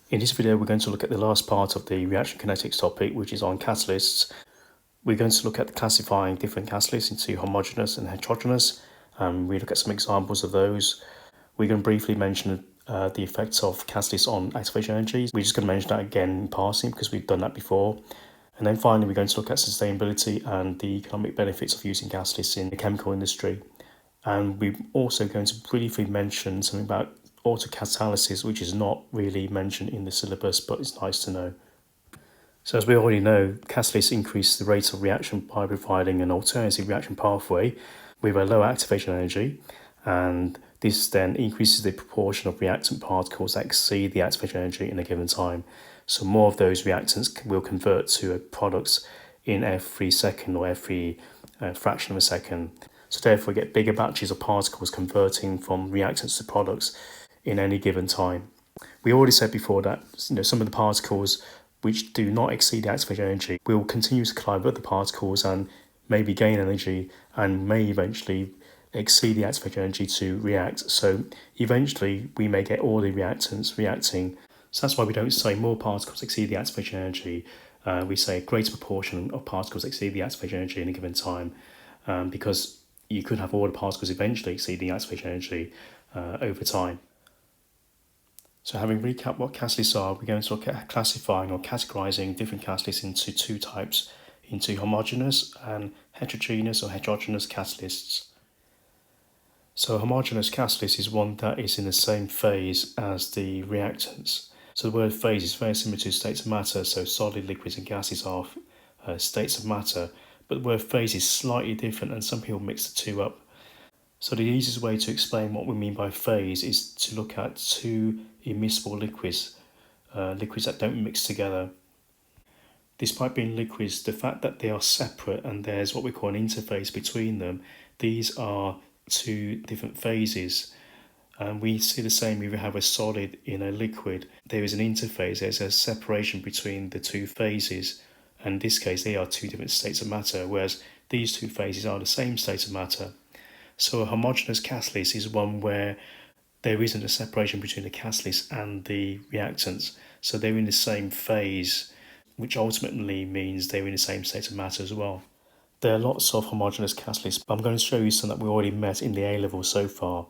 In this video, we're going to look at the last part of the reaction kinetics topic, which is on catalysts. We're going to look at classifying different catalysts into homogeneous and heterogeneous. We look at some examples of those. We're going to briefly mention the effects of catalysts on activation energy. We're just going to mention that again in passing because we've done that before. And then finally, we're going to look at sustainability and the economic benefits of using catalysts in the chemical industry. And we're also going to briefly mention something about autocatalysis, which is not really mentioned in the syllabus, but it's nice to know. So as we already know, catalysts increase the rate of reaction by providing an alternative reaction pathway with a low activation energy, and this then increases the proportion of reactant particles that exceed the activation energy in a given time. So more of those reactants will convert to products in every second or every fraction of a second. So therefore, we get bigger batches of particles converting from reactants to products in any given time. We already said before that some of the particles which do not exceed the activation energy will continue to collide with other particles and maybe gain energy and may eventually exceed the activation energy to react. So eventually we may get all the reactants reacting. So that's why we don't say more particles exceed the activation energy. We say a greater proportion of particles exceed the activation energy in a given time, because you could have all the particles eventually exceed the activation energy over time. So having recapped what catalysts are, we're going to look at classifying or categorizing different catalysts into two types, into homogeneous and heterogeneous or heterogeneous catalysts. So a homogeneous catalyst is one that is in the same phase as the reactants. So the word phase is very similar to states of matter, so solid, liquids and gases are states of matter, but the word phase is slightly different and some people mix the two up. So the easiest way to explain what we mean by phase is to look at two immiscible liquids, liquids that don't mix together. Despite being liquids, the fact that they are separate and there's what we call an interface between them, these are two different phases. And we see the same if we have a solid in a liquid. There is an interface, there's a separation between the two phases. And in this case, they are two different states of matter, whereas these two phases are the same state of matter. So a homogeneous catalyst is one where there isn't a separation between the catalyst and the reactants. So they're in the same phase, which ultimately means they're in the same state of matter as well. There are lots of homogeneous catalysts, but I'm going to show you some that we already met in the A level so far.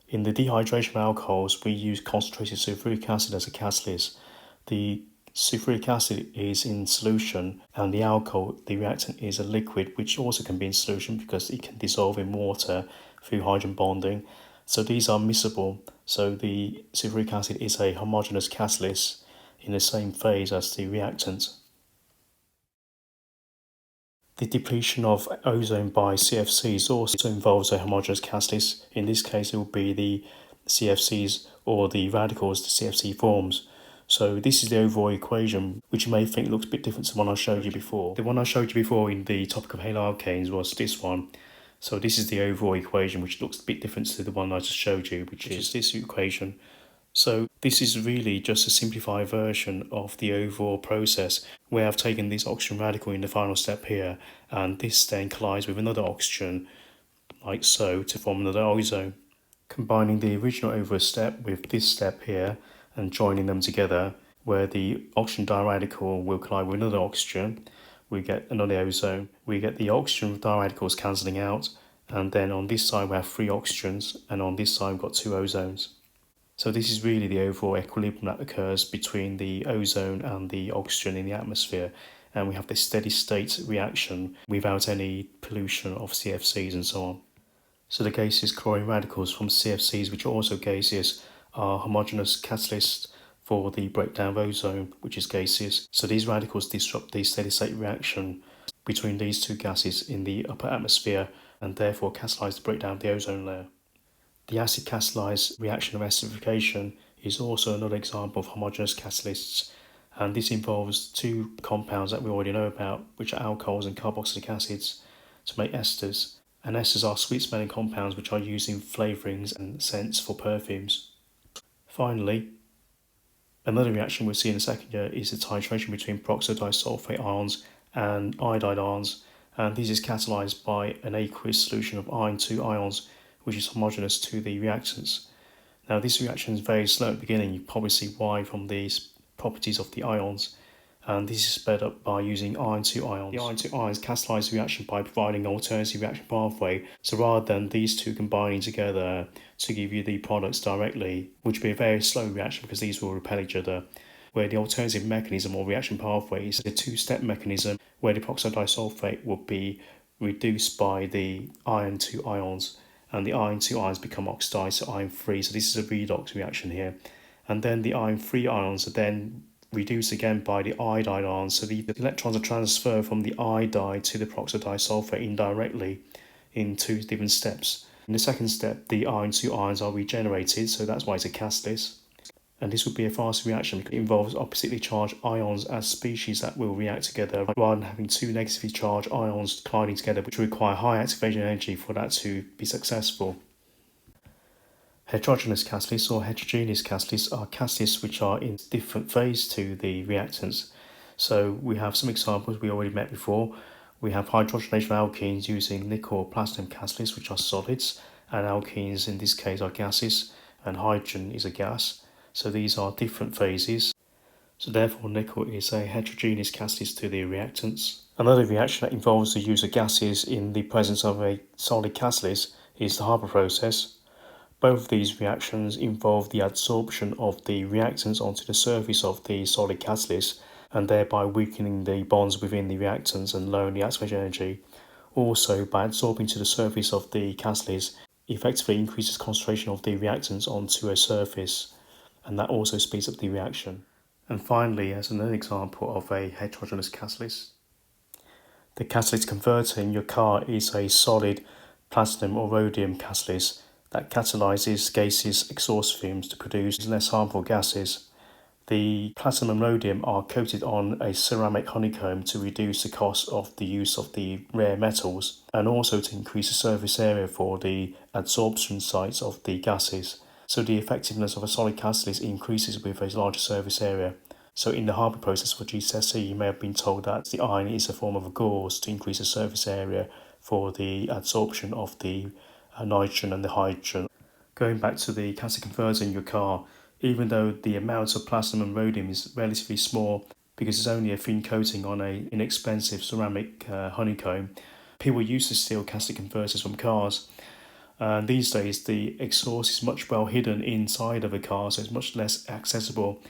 In the dehydration of alcohols, we use concentrated sulfuric acid as a catalyst. The sulfuric acid is in solution and the alcohol, the reactant, is a liquid which also can be in solution because it can dissolve in water through hydrogen bonding. So these are miscible. So the sulfuric acid is a homogeneous catalyst in the same phase as the reactant. The depletion of ozone by CFCs also involves a homogeneous catalyst. In this case, it will be the CFCs or the radicals the CFC forms. So this is the overall equation, which you may think looks a bit different to the one I showed you before. The one I showed you before in the topic of haloalkanes was this one. So this is the overall equation, which looks a bit different to the one I just showed you, which is this equation. So this is really just a simplified version of the overall process, where I've taken this oxygen radical in the final step here, and this then collides with another oxygen, like so, to form another ozone. Combining the original overall step with this step here, and joining them together, where the oxygen diradical will collide with another oxygen, we get another ozone. We get the oxygen diradicals cancelling out, and then on this side we have 3 oxygens, and on this side we've got 2 ozones. So this is really the overall equilibrium that occurs between the ozone and the oxygen in the atmosphere, and we have this steady state reaction without any pollution of CFCs and so on. So the gaseous chlorine radicals from CFCs, which are also gaseous, are homogeneous catalysts for the breakdown of ozone, which is gaseous. So these radicals disrupt the steady state reaction between these two gases in the upper atmosphere and therefore catalyse the breakdown of the ozone layer. The acid catalyzed reaction of acidification is also another example of homogeneous catalysts, and this involves two compounds that we already know about, which are alcohols and carboxylic acids, to make esters. And esters are sweet-smelling compounds which are used in flavourings and scents for perfumes. Finally, another reaction we'll see in a second here is the titration between peroxide disulfate ions and iodide ions, and this is catalysed by an aqueous solution of iron 2 ions, which is homogeneous to the reactants. Now this reaction is very slow at the beginning, you probably see why from these properties of the ions, and this is sped up by using iron-2 ions. The iron-2 ions catalyze the reaction by providing an alternative reaction pathway, so rather than these two combining together to give you the products directly, which would be a very slow reaction because these will repel each other, where the alternative mechanism or reaction pathway is a two-step mechanism where the peroxide disulfate will be reduced by the iron-2 ions, and the iron-2 ions become oxidized to iron-3, so this is a redox reaction here. And then the iron-3 ions are then reduced again by the iodide ions, so the electrons are transferred from the iodide to the peroxide disulfate indirectly in two different steps. In the second step, the iron-2 ions are regenerated, so that's why it's a catalyst. And this would be a fast reaction because it involves oppositely charged ions as species that will react together rather than having two negatively charged ions colliding together, which require high activation energy for that to be successful. Heterogeneous catalysts or heterogeneous catalysts are catalysts which are in different phase to the reactants. So we have some examples we already met before. We have hydrogenation alkenes using nickel or platinum catalysts, which are solids, and alkenes in this case are gases, and hydrogen is a gas. So these are different phases. So therefore nickel is a heterogeneous catalyst to the reactants. Another reaction that involves the use of gases in the presence of a solid catalyst is the Haber process. Both of these reactions involve the adsorption of the reactants onto the surface of the solid catalyst and thereby weakening the bonds within the reactants and lowering the activation energy. Also, by adsorbing to the surface of the catalyst, effectively increases concentration of the reactants onto a surface, and that also speeds up the reaction. And finally, as another example of a heterogeneous catalyst, the catalytic converter in your car is a solid platinum or rhodium catalyst that catalyzes gaseous exhaust fumes to produce less harmful gases. The platinum and rhodium are coated on a ceramic honeycomb to reduce the cost of the use of the rare metals and also to increase the surface area for the adsorption sites of the gases. So the effectiveness of a solid catalyst increases with a larger surface area. So in the Haber process for GCSE, you may have been told that the iron is a form of a gauze to increase the surface area for the adsorption of the nitrogen and the hydrogen. Going back to the catalytic converter in your car, even though the amount of platinum and rhodium is relatively small because it's only a thin coating on an inexpensive ceramic honeycomb, people used to steal catalytic converters from cars. And these days the exhaust is much well hidden inside of a car, so it's much less accessible.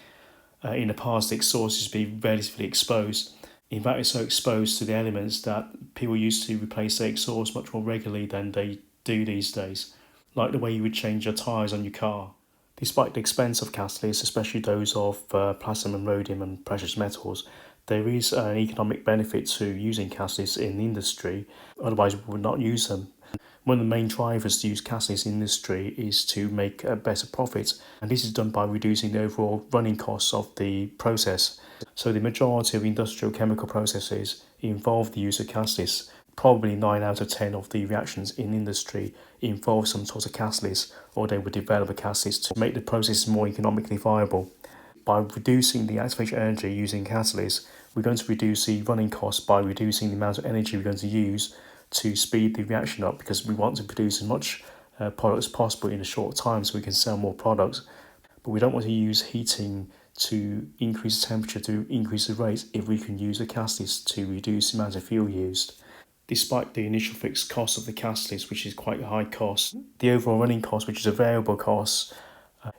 In the past, the exhaust used to be relatively exposed. In fact, it's so exposed to the elements that people used to replace their exhaust much more regularly than they do these days, like the way you would change your tyres on your car. Despite the expense of catalysts, especially those of platinum and rhodium and precious metals, there is an economic benefit to using catalysts in industry, otherwise we would not use them. One of the main drivers to use catalysts in industry is to make a better profit, and this is done by reducing the overall running costs of the process. So the majority of industrial chemical processes involve the use of catalysts. Probably 9 out of 10 of the reactions in industry involve some sort of catalyst, or they would develop a catalyst to make the process more economically viable. By reducing the activation energy using catalysts, we're going to reduce the running costs by reducing the amount of energy we're going to use to speed the reaction up, because we want to produce as much product as possible in a short time so we can sell more products. But we don't want to use heating to increase the temperature to increase the rate if we can use a catalyst to reduce the amount of fuel used. Despite the initial fixed cost of the catalyst, which is quite a high cost, the overall running cost, which is a variable cost,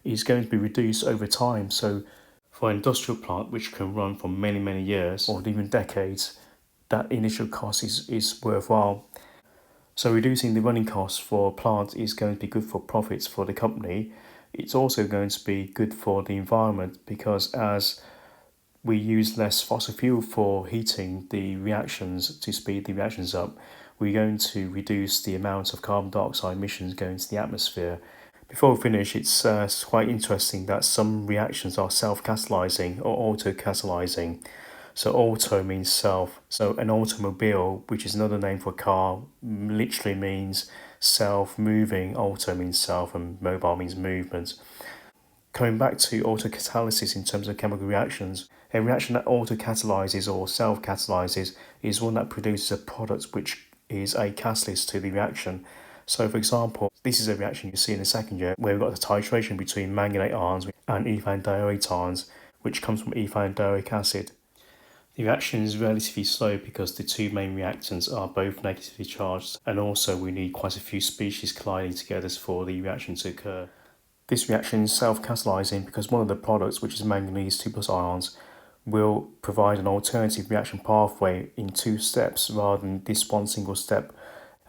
is going to be reduced over time. So for an industrial plant which can run for many years or even decades, that initial cost is worthwhile. So reducing the running costs for a plant is going to be good for profits for the company. It's also going to be good for the environment, because as we use less fossil fuel for heating the reactions to speed the reactions up, we're going to reduce the amount of carbon dioxide emissions going into the atmosphere. Before we finish, it's quite interesting that some reactions are self-catalyzing or auto-catalyzing. So auto means self. So an automobile, which is another name for a car, literally means self-moving. Auto means self and mobile means movement. Coming back to autocatalysis in terms of chemical reactions, a reaction that autocatalyzes or self-catalyzes is one that produces a product which is a catalyst to the reaction. So for example, this is a reaction you see in the second year where we've got the titration between manganate ions and ethane diorate ions, which comes from ethane dioic acid. The reaction is relatively slow because the two main reactants are both negatively charged, and also we need quite a few species colliding together for the reaction to occur. This reaction is self-catalyzing because one of the products, which is manganese 2 plus ions, will provide an alternative reaction pathway in 2 steps rather than this one single step.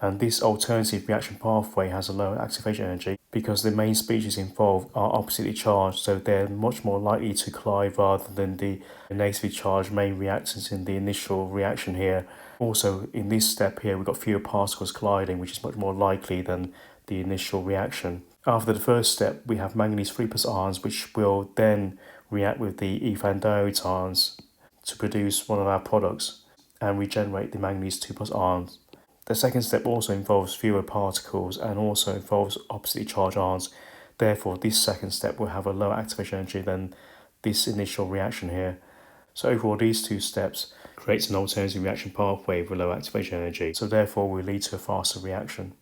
And this alternative reaction pathway has a lower activation energy because the main species involved are oppositely charged, so they're much more likely to collide rather than the negatively charged main reactants in the initial reaction here. Also, in this step here, we've got fewer particles colliding, which is much more likely than the initial reaction. After the first step, we have manganese 3 plus ions, which will then react with the ethane diorate ions to produce one of our products and regenerate the manganese 2 plus ions. The second step also involves fewer particles and also involves oppositely charged ions. Therefore, this second step will have a lower activation energy than this initial reaction here. So overall, these two steps creates an alternative reaction pathway with low activation energy. So therefore, will lead to a faster reaction.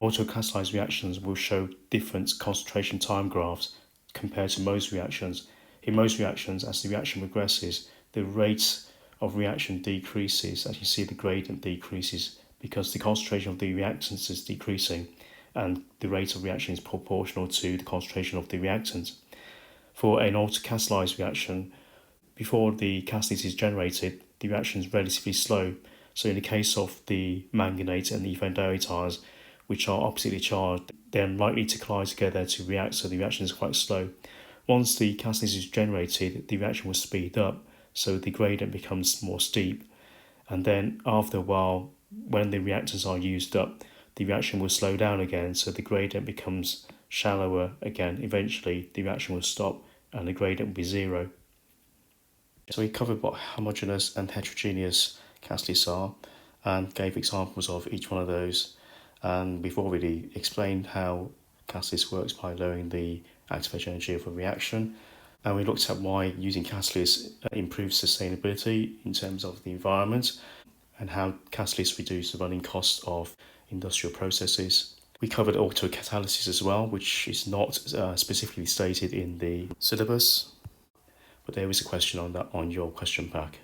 Autocatalyzed reactions will show different concentration time graphs compared to most reactions. In most reactions, as the reaction progresses, the rate of reaction decreases. As you see, the gradient decreases because the concentration of the reactants is decreasing and the rate of reaction is proportional to the concentration of the reactant. For an autocatalyzed reaction, before the catalyst is generated, the reaction is relatively slow. So in the case of the manganate and the ethane diorate ions, which are oppositely charged, they're unlikely to collide together to react, so the reaction is quite slow. Once the catalyst is generated, the reaction will speed up, so the gradient becomes more steep. And then after a while, when the reactants are used up, the reaction will slow down again, so the gradient becomes shallower again. Eventually, the reaction will stop and the gradient will be zero. So we covered what homogeneous and heterogeneous catalysts are and gave examples of each one of those. And we've already explained how catalyst works by lowering the activation energy of a reaction. And we looked at why using catalysts improves sustainability in terms of the environment and how catalysts reduce the running costs of industrial processes. We covered autocatalysis as well, which is not specifically stated in the syllabus, but there is a question on that on your question pack.